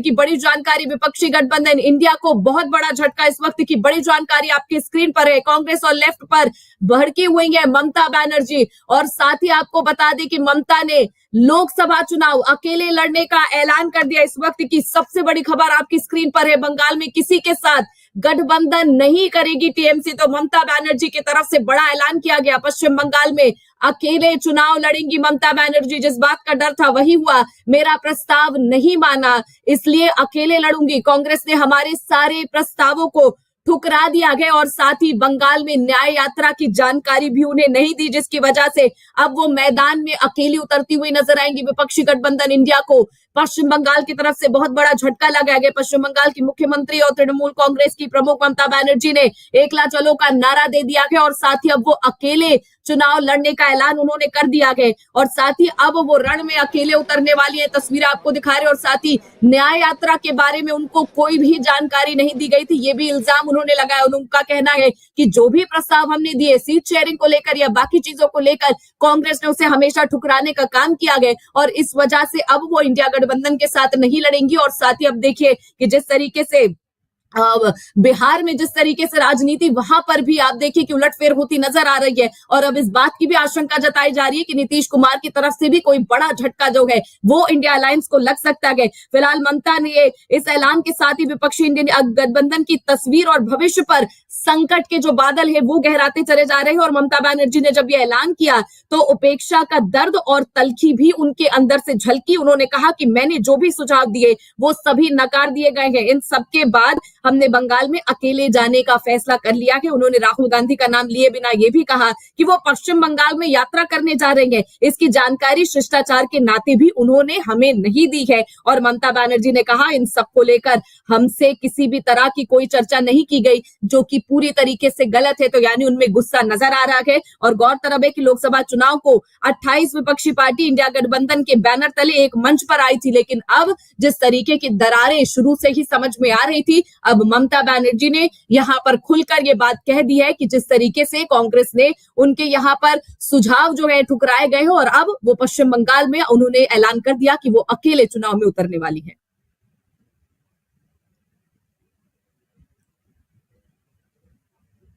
की बड़ी जानकारी, विपक्षी गठबंधन इंडिया को बहुत बड़ा झटका। इस वक्त की बड़ी जानकारी आपकी स्क्रीन पर है। कांग्रेस और लेफ्ट पर भड़की हुई है ममता बनर्जी, और साथ ही आपको बता दें कि ममता ने लोकसभा चुनाव अकेले लड़ने का ऐलान कर दिया। इस वक्त की सबसे बड़ी खबर आपकी स्क्रीन पर है। बंगाल में किसी के साथ गठबंधन नहीं करेगी टीएमसी, तो ममता बनर्जी की तरफ से बड़ा ऐलान किया गया। पश्चिम बंगाल में अकेले चुनाव लड़ेंगी ममता बनर्जी। जिस बात का डर था वही हुआ, मेरा प्रस्ताव नहीं माना इसलिए अकेले लड़ूंगी। कांग्रेस ने हमारे सारे प्रस्तावों को ठुकरा दिया गया, और साथ ही बंगाल में न्याय यात्रा की जानकारी भी उन्हें नहीं दी, जिसकी वजह से अब वो मैदान में अकेली उतरती हुई नजर आएंगी। विपक्षी गठबंधन इंडिया को पश्चिम बंगाल की तरफ से बहुत बड़ा झटका लगाया गया। पश्चिम बंगाल की मुख्यमंत्री और तृणमूल कांग्रेस की प्रमुख ममता बनर्जी ने एकला चलो का नारा दे दिया गया, और साथ ही अब वो अकेले चुनाव लड़ने का ऐलान उन्होंने कर दिया गया, और साथ ही अब वो रण में अकेले उतरने वाली है। तस्वीरें आपको दिखा रहे, और साथ ही न्याय यात्रा के बारे में उनको कोई भी जानकारी नहीं दी गई थी, ये भी इल्जाम उन्होंने लगाया। उनका कहना है कि जो भी प्रस्ताव हमने दिए सीट शेयरिंग को लेकर या बाकी चीजों को लेकर, कांग्रेस ने उसे हमेशा ठुकराने का काम किया गया, और इस वजह से अब वो इंडिया गठबंधन के साथ नहीं लड़ेंगी। और साथ ही अब देखिए कि जिस तरीके से बिहार में जिस तरीके से राजनीति, वहां पर भी आप देखिए कि उलटफेर होती नजर आ रही है, और अब इस बात की भी आशंका जताई जा रही है कि नीतीश कुमार की तरफ से भी कोई बड़ा झटका जो है वो इंडिया अलायंस को लग सकता है। फिलहाल ममता ने इस ऐलान के साथ ही विपक्षी इंडिया गठबंधन की तस्वीर और भविष्य पर संकट के जो बादल है वो गहराते चले जा रहे हैं। और ममता बनर्जी ने जब ये ऐलान किया तो उपेक्षा का दर्द और तल्खी भी उनके अंदर से झलकी। उन्होंने कहा कि मैंने जो भी सुझाव दिए वो सभी नकार दिए गए हैं। इन सबके बाद हमने बंगाल में अकेले जाने का फैसला कर लिया है। उन्होंने राहुल गांधी का नाम लिए बिना ये भी कहा कि वो पश्चिम बंगाल में यात्रा करने जा रहे हैं। इसकी जानकारी शिष्टाचार के नाते भी उन्होंने हमें नहीं दी है। और ममता बनर्जी ने कहा इन सबको लेकर हमसे किसी भी तरह की कोई चर्चा नहीं की गई, जो कि पूरी तरीके से गलत है। तो यानी उनमें गुस्सा नजर आ रहा है। और गौरतलब है कि लोकसभा चुनाव को 28 विपक्षी पार्टी इंडिया गठबंधन के बैनर तले एक मंच पर आई थी, लेकिन अब जिस तरीके की दरारें शुरू से ही समझ में आ रही थी, अब ममता बनर्जी ने यहां पर खुलकर ये बात कह दी है कि जिस तरीके से कांग्रेस ने उनके यहां पर सुझाव जो है ठुकराए गए हैं, और अब वो पश्चिम बंगाल में उन्होंने ऐलान कर दिया कि वो अकेले चुनाव में उतरने वाली है।